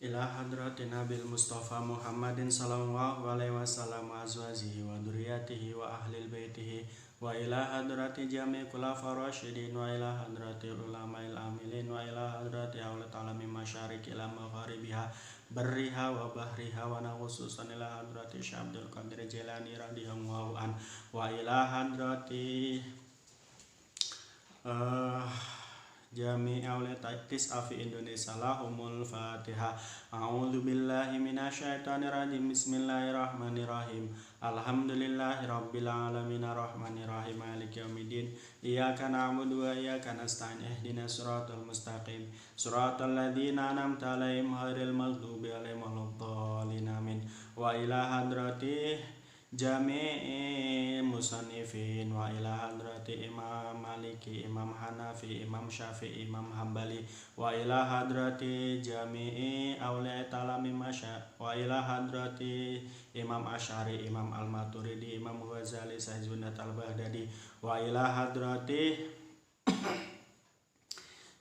ila hadratin Nabil Mustafa Muhammadin sallallahu alaihi wasallam wa azwajihi wa dzurriyyatihi wa ahlil baitihi wa ila hadrati jami' khulafa rasyidin wa ila hadrati ulama'il amilin wa ila hadrati aulat alamin masyariq ila magharibiha barriha wa bahriha wa khususan ila hadrati Syabdul Qadir Jilani radhiyallahu an wa ila hadrati Jami' aulat afi Indonesia lahumul Fatihah. A'udzu billahi minasyaitonir rajim. Bismillahirrahmanirrahim. Alhamdulillahirabbil alamin arrahmanir rahim maliki yaumiddin. Iyyaka na'budu wa iyyaka nasta'in. Ihdinas siratal mustaqim. Siratal ladzina an'amta 'alaihim ghairil maghdubi 'alaihim waladdallin. Amin. Wa ila hadrati Jami'i musannifin wa ila hadrati Imam Maliki, Imam Hanafi, Imam Syafi'i, Imam Hambali wa ila hadrati Jami'i awliya talami masya wa ila hadrati Imam Asy'ari, Imam Al-Maturidi, Imam Ghazali, Syekh Junaidd Al-Baghdadi wa ila hadrati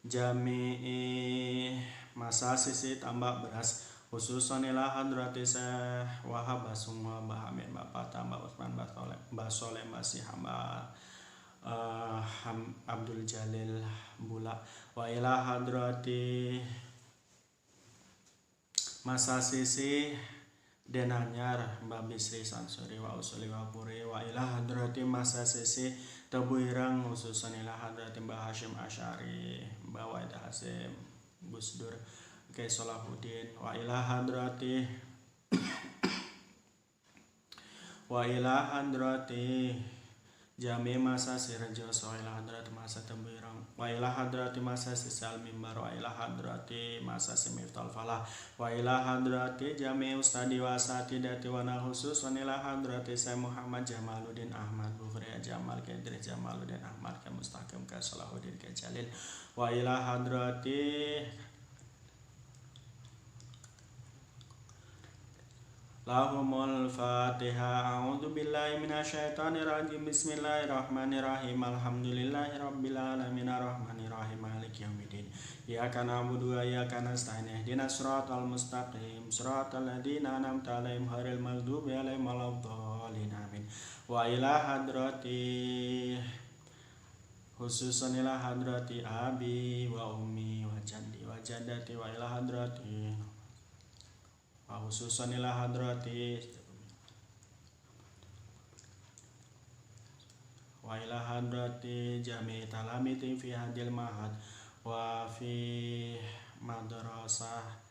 Jami'i masasisi tambak beras khususan ila hadrati Syekh Wahab Basungwa Bahamid Bapak Tambah Utsman Basole Masih Hamba Abdul Jalil Bula wa ila hadrati masasisi Denanyar Mbak Bisri Sansuri wa Usuli wa Puri wa ila hadrati masasisi Tebuirang khususan ila hadrati Mbak Hashim Asy'ari Mbak Waid Hasim Gusdur Oke, Salahuddin wa ila hadrati Jami masa Sirjo wa ila hadrati masa Tembirang wa ila hadrati masa Sal Mimbar wa ila hadrati masa Miftal Falah wa ila hadrati Jami Ustadi wa Satidati wa khusus wa ila hadrati Syekh Muhammad Jamaluddin Ahmad Bukhari Jamal Kadri Jamaluddin Ahmad ke Mustaqim ke Salahuddin ke Jalil wa ila hadrati Lahumul Fatihah. A'udzu billahi minasyaitonir rajim. Bismillahirrahmanirrahim. Alhamdulillahirabbil alamin arrahmanir rahim maliki yaumiddin. Iyyaka na'budu wa iyyaka nasta'in. Ihdinas siratal mustaqim. Siratal ladzina an'amta 'alaihim ghairil maghdubi 'alaihim waladdallin. Amin. Wa ila hadrati khususan ila hadrati abi wa ummi wa jaddi wa jaddati wa ila hadrati khususan ila hadrati wa ila hadrati jami' talamiti fi hadil mahad wa fi madrasah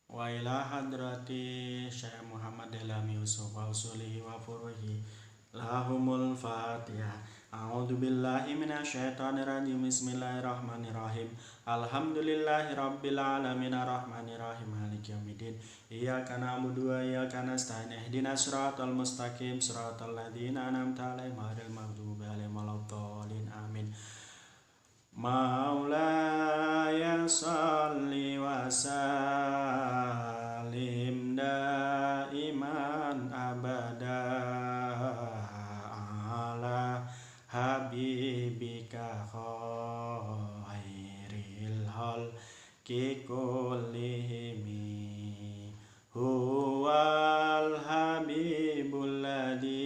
wa ila hadrati Syekh Muhammad Delami Yusuf wa usulihi wa furuhi lahumul Fatihah. A'udzu billahi minasyaitonir rajim. Bismillahirrahmanirrahim. Alhamdulillahirabbil alamin arrahmanir rahim maliki yaumiddin. Iyyaka na'budu wa iyyaka nasta'in. Ihdinas siratal mustaqim siratal ladzina an'amta 'alaihim ghairil maghdubi 'alaihim waladdallin. Amin. Maulaya shalli wa sallim daiman abada ala habibika khairil khalqi kullihim huwal habibul ladzi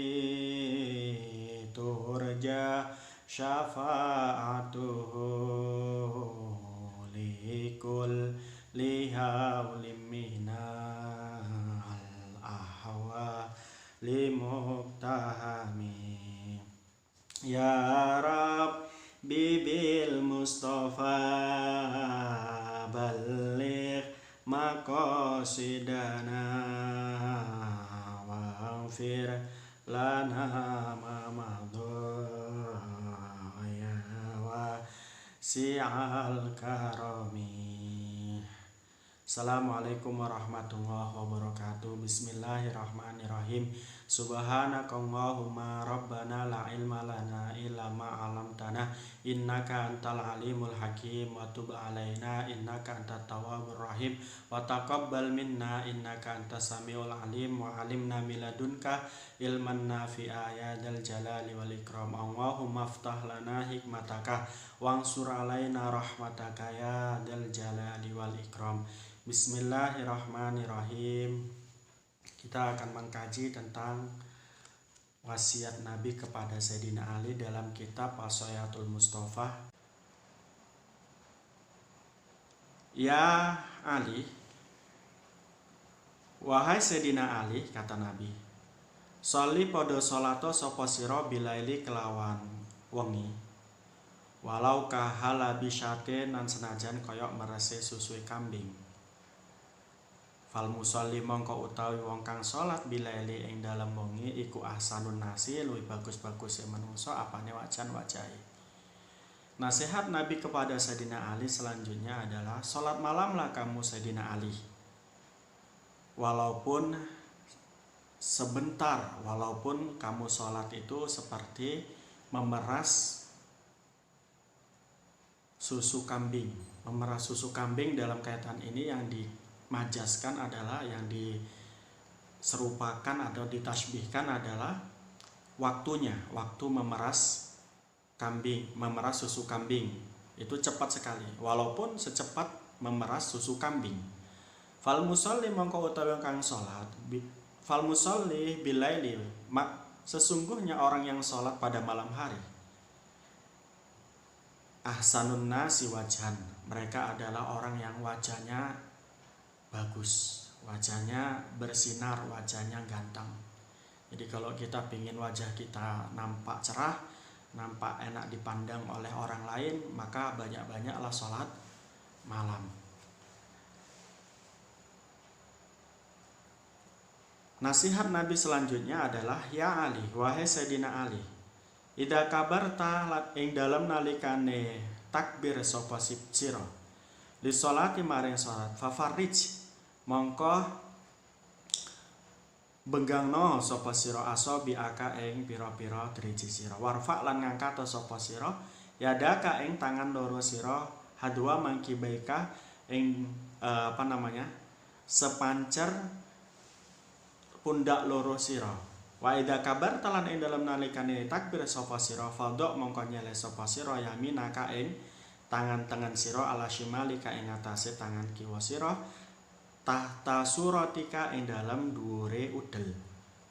turja syafa'atuhu likul lihaulim minal ahwa limuktahami ya Rabbi bil Mustafa balligh maqasidana waghfir lana ma madaya wa si'al karami Assalamualaikum warahmatullahi wabarakatuh. Bismillahirrahmanirrahim. Subhanakallahumma rabbana la ilma lana illa ma 'allamtana innaka antal alimul hakim wa tub alaina innaka antat tawwabur rahim wa taqabbal minna innaka antas samiul alim wa 'allimna min ladunka ilman nafi'a ya dzal jalali wal ikram. Allahumma iftah lana hikmataka wansur alaina rahmataka ya dzal jalali wal ikram. Bismillahirrahmanirrahim. Kita akan mengkaji tentang wasiat Nabi kepada Sayyidina Ali dalam kitab Wasoyatul Mustafa. Ya Ali, wahai Sayyidina Ali, kata Nabi, sholli podo sholato sapa sira bilaili kelawan wengi, walau kahala bisyate nan senajan koyok merese susui kambing. Fal musolli mongko utawi wong kang salat bilaili ing dalem wengi iku ahsanun nasi, luwih bagus-bagus manungsa apane wajahe. Nasihat Nabi kepada Sayyidina Ali selanjutnya adalah salat malamlah kamu Sayyidina Ali. Walaupun sebentar, walaupun kamu salat itu seperti memeras susu kambing. Memeras susu kambing dalam kaitan ini yang majaskan adalah, yang diserupakan atau ditasbihkan adalah waktunya, waktu memeras kambing, memeras susu kambing itu cepat sekali, walaupun secepat memeras susu kambing. Fal musolli mongko utawi kang salat, fal musolli bilaili, sesungguhnya orang yang salat pada malam hari, ahsanun nasi wajhan, mereka adalah orang yang wajahnya bagus, wajahnya bersinar, wajahnya ganteng. Jadi kalau kita ingin wajah kita nampak cerah, nampak enak dipandang oleh orang lain, maka banyak-banyaklah sholat malam. Nasihat Nabi selanjutnya adalah ya Ali, wahai Sayyidina Ali, idza kabarta ing dalem nalikane takbir sapa sira li sholati maring salat fafarij mongko benggangno sapa sira asabi aka ing pira-pira driji sira, warfa lan ngangkat sapa sira yadaka ing tangan loro sira hadwa mangkibaika ing sepancer pundak loro sira. Wa idza kabar talan ing dalem nalikane takbir sapa sira fadha mongko nyele sapa sira yaminaka ing tangan-tangan sira ala shimalika ing atase tangan kiwa sira tahta suratika ing dalam dhuwure udel.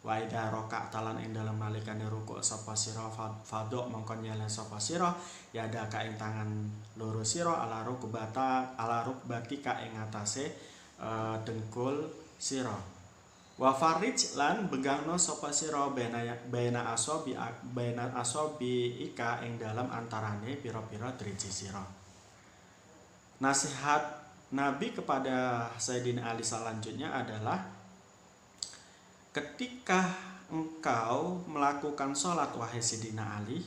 Wa idza raka talan ing dalam nalikane rukuk sapa sira fadha mongko nyele sapa sira yadaka ing tangan loro sira ala rukbatika ing atase dengkul sira. Wa farij lan begangno sapa sira baina asabi ika ing dalam antarane pira-pira driji sira. Nasihat Nabi kepada Sayyidina Ali selanjutnya adalah ketika engkau melakukan sholat wahai Sayyidina Ali,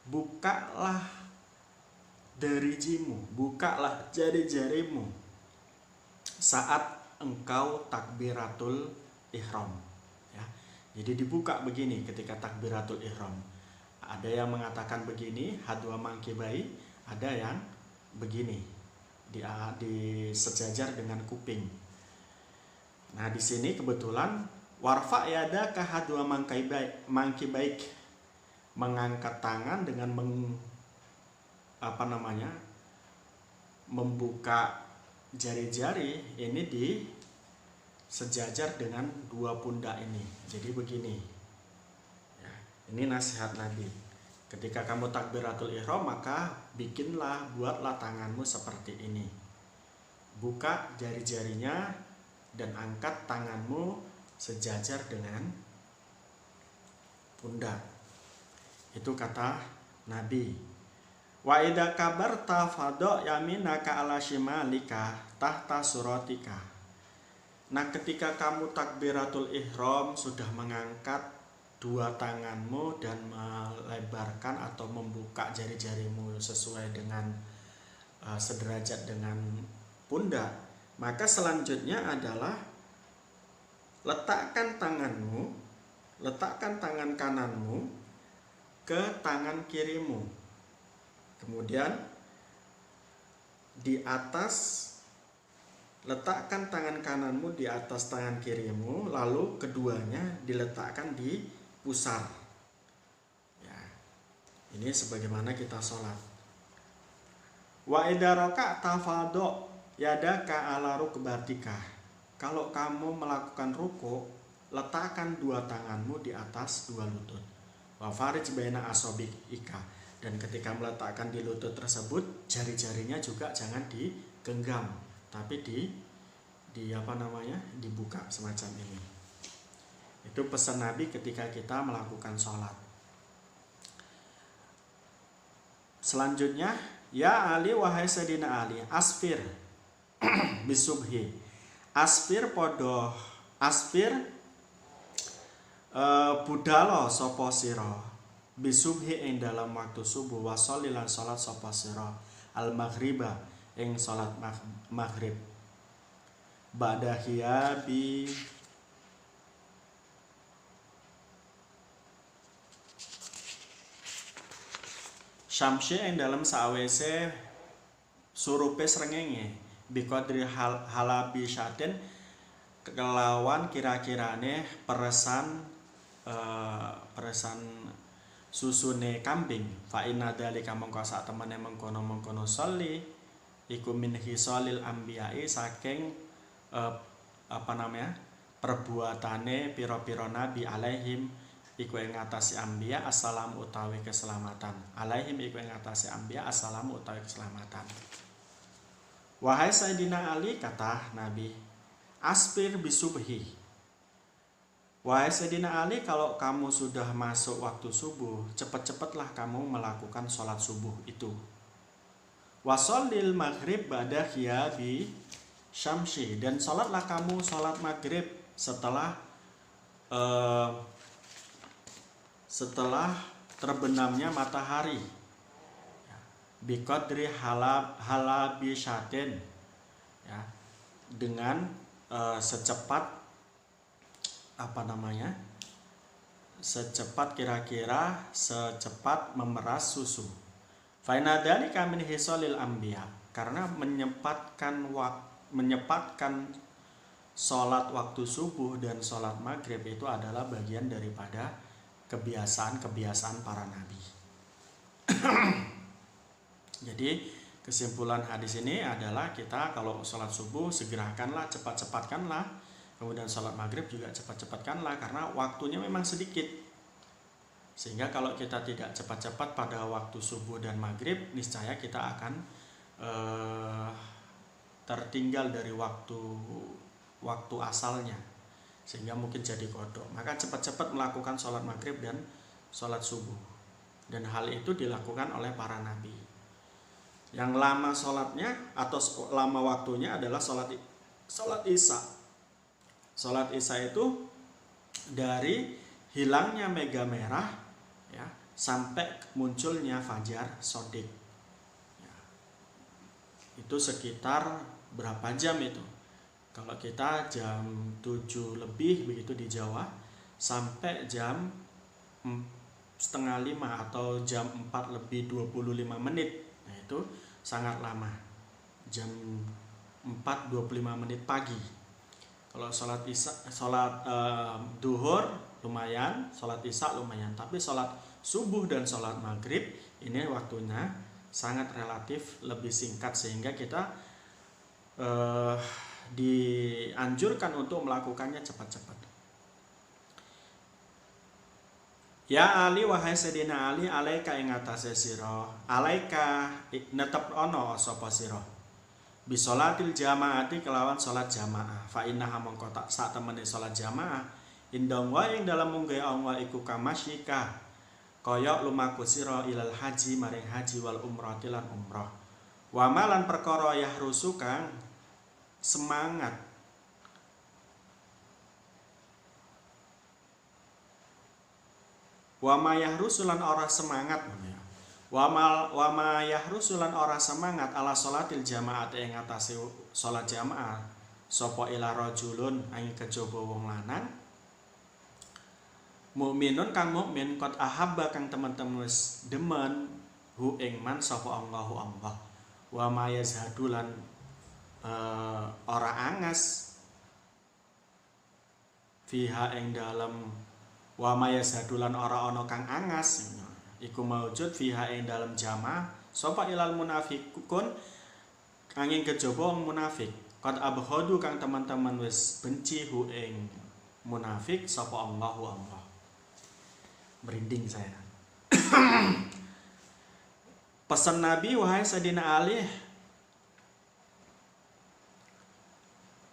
bukalah derijimu, bukalah jari-jarimu saat engkau takbiratul ihram, ya. Jadi dibuka begini ketika takbiratul ihram. Ada yang mengatakan begini, hadwa mangkibai, ada yang begini, sejajar dengan kuping. Nah, di sini kebetulan warfa yada ka hadwa mangkibaik, mengangkat tangan dengan membuka jari-jari ini di sejajar dengan dua pundak ini. Jadi begini, ya, ini nasihat Nabi. Ketika kamu takbiratul ihram, maka buatlah tanganmu seperti ini. Buka jari-jarinya dan angkat tanganmu sejajar dengan pundak. Itu kata Nabi. Wa idza kabarta fadha yaminaka ala shimalika tahta suratika. Nah, ketika kamu takbiratul ihram sudah mengangkat dua tanganmu dan melebarkan atau membuka jari-jarimu sesuai dengan sederajat dengan pundak, Maka selanjutnya adalah letakkan tangan kananmu ke tangan kirimu. Kemudian di atas, letakkan tangan kananmu di atas tangan kirimu, lalu keduanya diletakkan di pusar. Ya, ini sebagaimana kita sholat. Wa idaraka tafado yadaka ala rukbatika. Kalau kamu melakukan ruku, letakkan dua tanganmu di atas dua lutut. Wa farij baina asobika. Dan ketika meletakkan di lutut tersebut, jari-jarinya juga jangan digenggam, tapi dibuka semacam ini. Itu pesan Nabi ketika kita melakukan sholat. Selanjutnya, ya Ali wahai Sayyidina Ali, asfir bisubhi. Asfir budalo sapa sira bisubhi ing dalam waktu subuh, wa sholilan salat sapa sira al maghriba ing salat maghrib, ba'da hiyabi syamsi ing dalam sawise surupe srengenge, biqadri halabi syatin kelawan kira-kirane peresan susune kambing. Fa inna dzalika mongko sak temene mengkono sholli iku min hisalil anbiya'i, saking perbuatane pira-pira nabi alaihim iku ing ngatasi anbiya assalam utawi keselamatan. Alaihim iku ing ngatasi anbiya assalam utawi keselamatan. Wahai Sayyidina Ali, kata Nabi, asfir bisubhi. Wahai Sayyidina Ali, kalau kamu sudah masuk waktu subuh, cepat-cepatlah kamu melakukan sholat subuh itu. Washolil maghrib ba'da hiyabi syamsi. Dan sholatlah kamu sholat maghrib setelah terbenamnya matahari. Biqadri halabi syatin, ya, dengan secepat memeras susu. Faina dzalika min hisalil anbiya, karena menyempatkan sholat waktu subuh dan sholat maghrib itu adalah bagian daripada kebiasaan para nabi. Jadi kesimpulan hadis ini adalah kita kalau sholat subuh segerakanlah, cepat-cepatkanlah. Kemudian sholat maghrib juga cepat-cepatkanlah, karena waktunya memang sedikit. Sehingga kalau kita tidak cepat-cepat pada waktu subuh dan maghrib, niscaya kita akan tertinggal dari waktu asalnya, sehingga mungkin jadi kodok. Maka cepat-cepat melakukan sholat maghrib dan sholat subuh. Dan hal itu dilakukan oleh para nabi. Yang lama sholatnya atau lama waktunya adalah sholat isya. Sholat isya itu dari hilangnya mega merah, ya, sampai munculnya fajar shodiq, ya. Itu sekitar berapa jam itu? Kalau kita jam 7 lebih begitu di Jawa, sampai jam 4:30 atau jam 4 lebih 25 menit. Nah, itu sangat lama. Jam 4:25 menit pagi. Kalau sholat duhur lumayan, sholat isya lumayan. Tapi sholat subuh dan sholat maghrib ini waktunya sangat relatif lebih singkat, sehingga kita dianjurkan untuk melakukannya cepat-cepat. Ya Ali wahai Sayyidina Ali, alaika ing atase sira, alaika netep ana sapa sira bisolatil jamaati kelawan salat jamaah. Fa inna mongko tak sak temene salat jamaah indang wae ing dalem munggahe Allah iku kamasyika kaya lumaku sira ilal haji maring haji wal umrah lan umrah. Wa malan perkara yahrusu kang semangat wa mayah rusulan ora semangat, Wa ma yahrusulan ora semangat ala sholatil jamaah ing ngatasi salat jamaah sapa ila rajulun ing kejaba wong lanang mukminun kang mukmin qad ahabba kang teman-teman wis demen hu ing man sapa Allahu Allah wa ma yazhadulan ora angas fiha ing dalem wa ma yazhadulan ora ana kang angas iku maujud fiha ing dalem jamaah sapa ilal munafiqun angin kejaba wong munafik qad abghadu kang teman-teman wis benci hu ing munafik sapa Allahu Allah. Merinding saya. Pesan Nabi wahai Sayyidina Ali,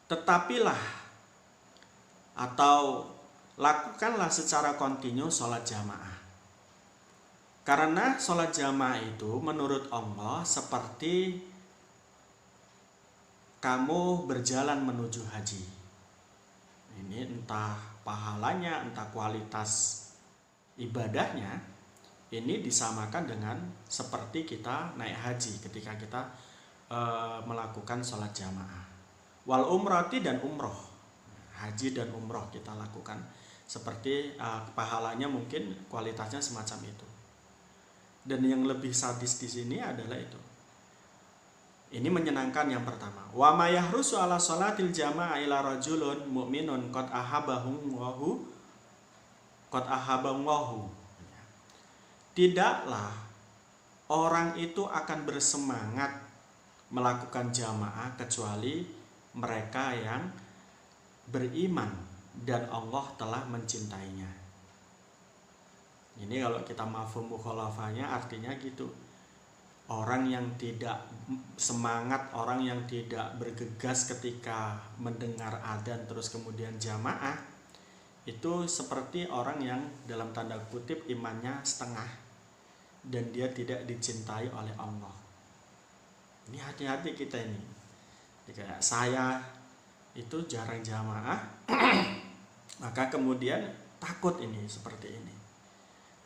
tetapilah atau lakukanlah secara kontinu sholat jamaah. Karena sholat jamaah itu menurut Allah seperti kamu berjalan menuju haji. Ini entah pahalanya, entah kualitas ibadahnya, ini disamakan dengan seperti kita naik haji ketika kita melakukan sholat jamaah. Wal umrati dan umroh, haji dan umroh kita lakukan seperti pahalanya mungkin kualitasnya semacam itu. Dan yang lebih sadis di sini adalah itu. Ini menyenangkan yang pertama. Wa ma yahrusu ala sholatil jamaah ila rajulun mu'minun qad ahabbahu. Tidaklah orang itu akan bersemangat melakukan jamaah kecuali mereka yang beriman dan Allah telah mencintainya. Ini kalau kita mafhum mukhalafahnya artinya gitu. Orang yang tidak semangat, orang yang tidak bergegas ketika mendengar adzan terus kemudian jamaah, itu seperti orang yang dalam tanda kutip imannya setengah dan dia tidak dicintai oleh Allah. Ini hati-hati kita ini. Jika saya itu jarang jamaah, maka kemudian takut ini seperti ini.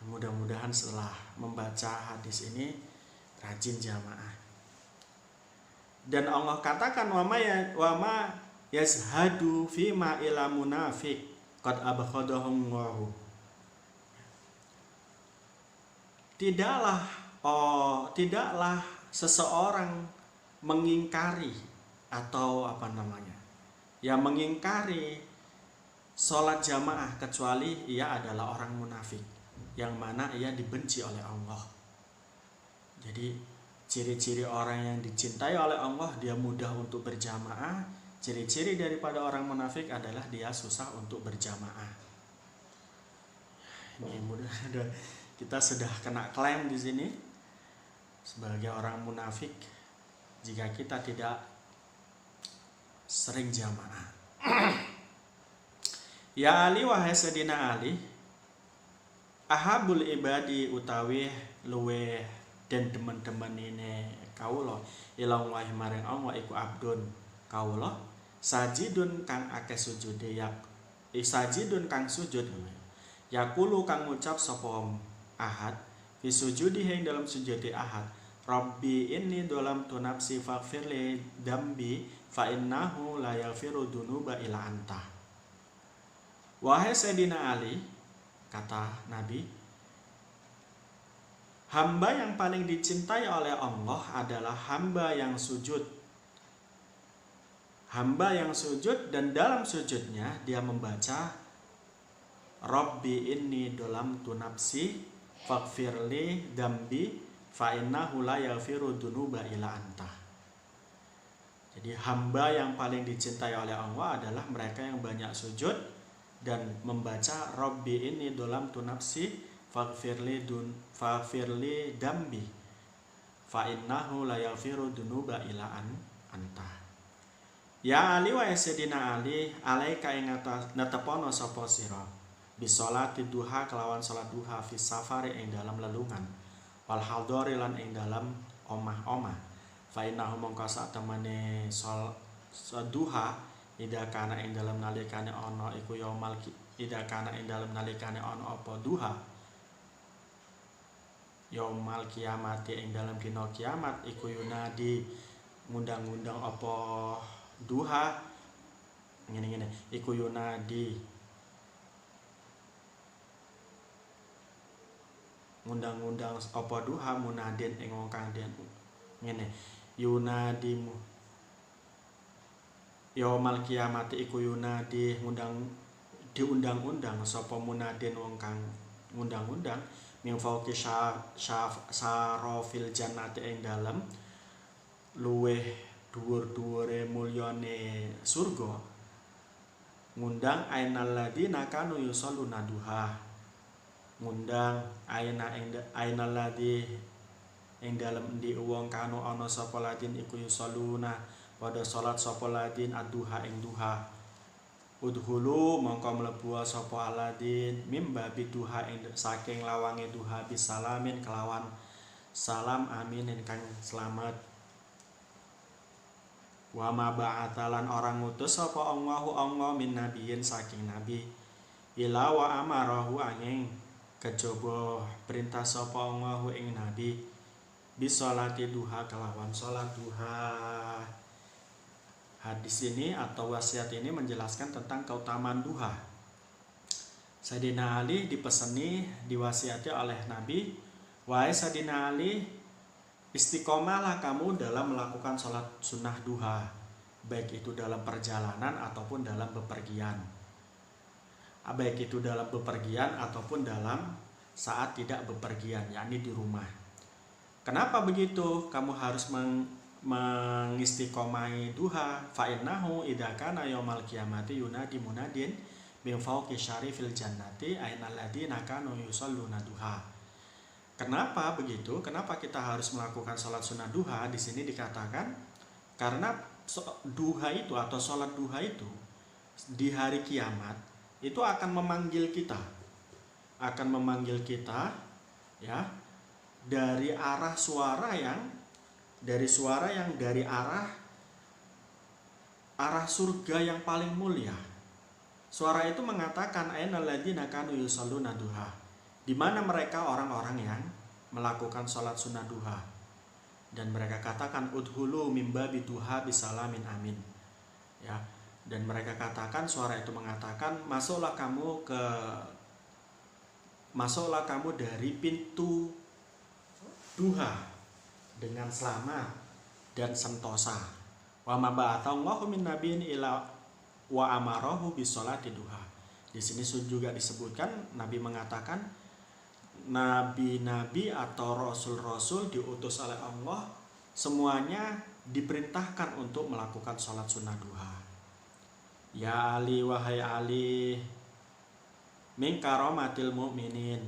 Mudah-mudahan setelah membaca hadis ini rajin jamaah. Dan Allah katakan wa ma yazhadu fi ma ila munafiq qad abghadahum wahu. Tidaklah seseorang mengingkari atau mengingkari sholat jamaah kecuali ia adalah orang munafik yang mana ia dibenci oleh Allah. Jadi ciri-ciri orang yang dicintai oleh Allah, dia mudah untuk berjamaah. Ciri-ciri daripada orang munafik adalah dia susah untuk berjamaah. Ini mudah, kita sudah kena klaim di sini sebagai orang munafik jika kita tidak sering jamaah. Ya Ali wahai Sayyidina Ali, ahabul ibadi utawi luweh dan teman-teman ini kawula ilang wae maring Allah iku abdun kawula sajidun kang akeh sujude sajidun kang sujud yakulu kang ngucap sapa ahad fi sujudihi dalam sujude ahad Rabbi inni dolam tu nafsi faghfirli dambi fa innahu la yaghfiru dunuba illa anta. Wahai Sayyidina Ali, kata Nabi, hamba yang paling dicintai oleh Allah adalah hamba yang sujud. Hamba yang sujud dan dalam sujudnya dia membaca Rabbi inni dolamtu nafsi faghfirli dambi fa innahu la yaghfiru dunuba illa anta. Jadi hamba yang paling dicintai oleh Allah adalah mereka yang banyak sujud dan membaca Rabbi inni dolamtu nafsi faghfirli dambi fa innahu la yaghfiru dunuba illa anta. Ya Ali wa Sayyidina Ali alaika ing netepono sapa sira bisolati duha kelawan salat duha fi safari ing dalam lelungan wal hadari lan ing dalam omah-omah fa innahu mongko sak temene duha ida kana ing dalam nalikane ana iku yaumal ida kana ing dalam nalikane ana apa duha yaumal kiamati ing dalam dina kiamat iku yunadi ngundang-undang apa duha ngene-ngene iku yunadi ngundang-undang apa duha munadin ing wong kang den ngene yunadimu yaumal kiamati iku yunadi diundang-undang sapa munadin wong kang ngundang-undang min fauqi sarofil jannati ing dalem luweh dhuwur-dhuwure mulyane surga ngundang ainal ladina kanu yusalluna duha ngundang ainal ladzi ing dalem endi wong kanu ana sapa ladin iku yusalluna pada salat sapa ladin ad-duha ing duha udhulu mongko mlebu sapa aladin mimbabi duha ing saking lawange duha bisalamin kelawan salam amin ingkang selamat wa ma ba'atalan orang ngutus sapa Allah min nabiyin saking nabi ila wa amarahu angin kejaba perintah sapa Allah ing nabi bisolati duha kelawan salat duha. Hadis ini atau wasiat ini menjelaskan tentang keutamaan duha. Sayyidina Ali dipeseni diwasiati oleh Nabi, wahai Sayyidina Ali, istiqomahlah kamu dalam melakukan sholat sunnah duha, baik itu dalam perjalanan ataupun dalam bepergian. Baik itu dalam bepergian ataupun dalam saat tidak bepergian, yakni di rumah. Kenapa begitu? Kamu harus mengistiqomai duha fa innahu idza kana yaumal qiyamati yunadi munadin min fawqi syarifil jannati ainal ladina kanu yusalluna duha. Kenapa begitu? Kenapa kita harus melakukan salat sunnah duha? Di sini dikatakan karena duha itu atau salat duha itu di hari kiamat itu akan memanggil kita ya dari arah suara yang dari arah surga yang paling mulia. Suara itu mengatakan ainal ladzina kanu yusalluna duha. Di mana mereka orang-orang yang melakukan salat sunnah duha. Dan mereka katakan udhulu mimbabi duha bisalamin amin. Ya, dan mereka katakan suara itu mengatakan masuklah kamu dari pintu duha dengan selamat dan sentosa. Wa ma ba'athallahu min nabiyyin ila wa amarahu bisolati duha. Di sini juga disebutkan Nabi mengatakan nabi-nabi atau rasul-rasul diutus oleh Allah semuanya diperintahkan untuk melakukan sholat sunnah duha. Ya Ali wahai Ali min karomatil mukminin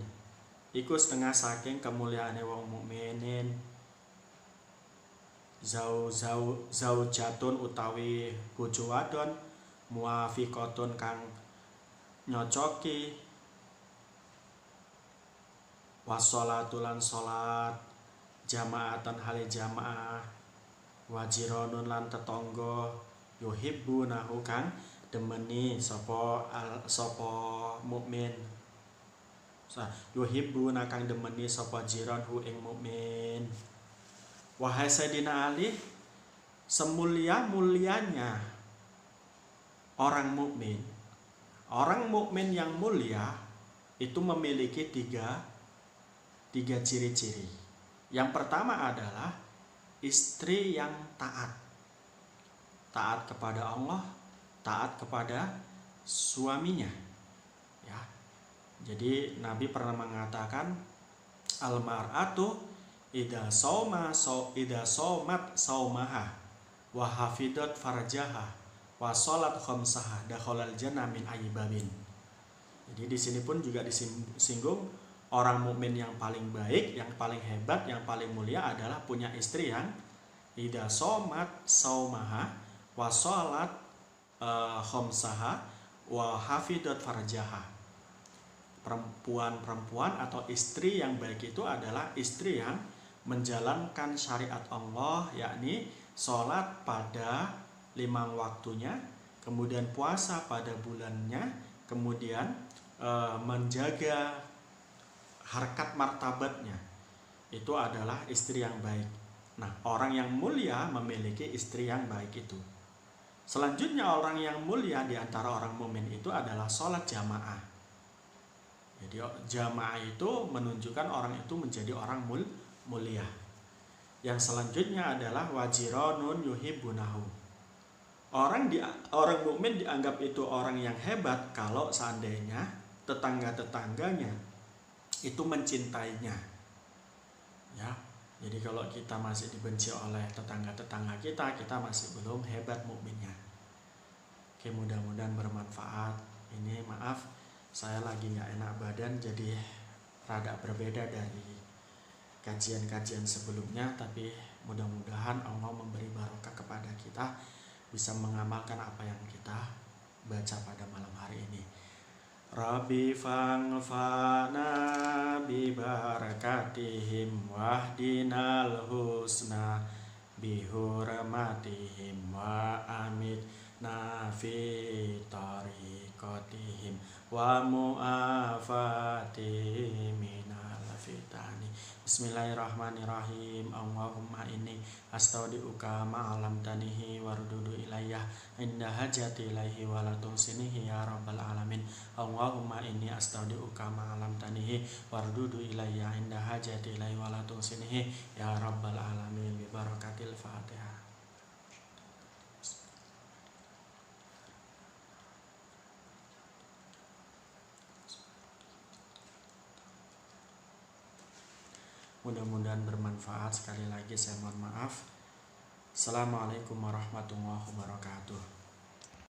iku setengah saking kemuliaane wong mukminin zaujatun utawi bojo wadon muwafiqatun kang nyocoki washolatulan salat jamaatan hale jamaah wajironun lan tetangga yuhibbunahu kang demeni sapa mukmin yuhibbuna kang demeni sapa jiranhu ing mukmin. Wahai Sayyidina Ali, semulia-mulianya orang mukmin yang mulia itu memiliki tiga ciri-ciri. Yang pertama adalah istri yang taat kepada Allah, taat kepada suaminya. Ya. Jadi Nabi pernah mengatakan al-mar'atu idza somat saumaha wa hafidat farjaha wa salat khamsaha dakhalal jannah min ayyibabin. Jadi di sini pun juga disinggung orang mukmin yang paling baik, yang paling hebat, yang paling mulia adalah punya istri yang idza somat saumaha wa salat khamsaha wa hafidat farjaha. Perempuan atau istri yang baik itu adalah istri yang menjalankan syariat Allah, yakni sholat pada 5 waktunya, kemudian puasa pada bulannya, kemudian menjaga harkat martabatnya, itu adalah istri yang baik. Nah, orang yang mulia memiliki istri yang baik itu. Selanjutnya orang yang mulia di antara orang mukmin itu adalah sholat jamaah. Jadi jamaah itu menunjukkan orang itu menjadi orang mulia. Yang selanjutnya adalah wajironun yuhibbunahu. Orang mukmin dianggap itu orang yang hebat kalau seandainya tetangga-tetangganya itu mencintainya. Ya. Jadi kalau kita masih dibenci oleh tetangga-tetangga kita masih belum hebat mukminnya. Oke, mudah-mudahan bermanfaat. Ini maaf, saya lagi nggak enak badan, jadi rada berbeda dari kajian-kajian sebelumnya. Tapi mudah-mudahan Allah memberi barokah kepada kita, bisa mengamalkan apa yang kita baca pada malam hari ini. Rabbi fangfana bi barakatihim wahdinal husna bi hurmatihim wa amitna fi tariqatihim wa mu'afati minal fitani. Bismillahirrahmanirrahim. Allahumma inni astaudiuka ma'alam tanihi wardudu ilayah inda hajati ilaihi walatung sinihi ya rabbal alamin. Allahumma inni astaudiuka ma'alam tanihi wardudu ilayah inda hajati ilaihi walatung sinihi ya rabbal alamin. Bi barakatil Fatihah. Mudah-mudahan bermanfaat. Sekali lagi saya mohon maaf. Assalamualaikum warahmatullahi wabarakatuh.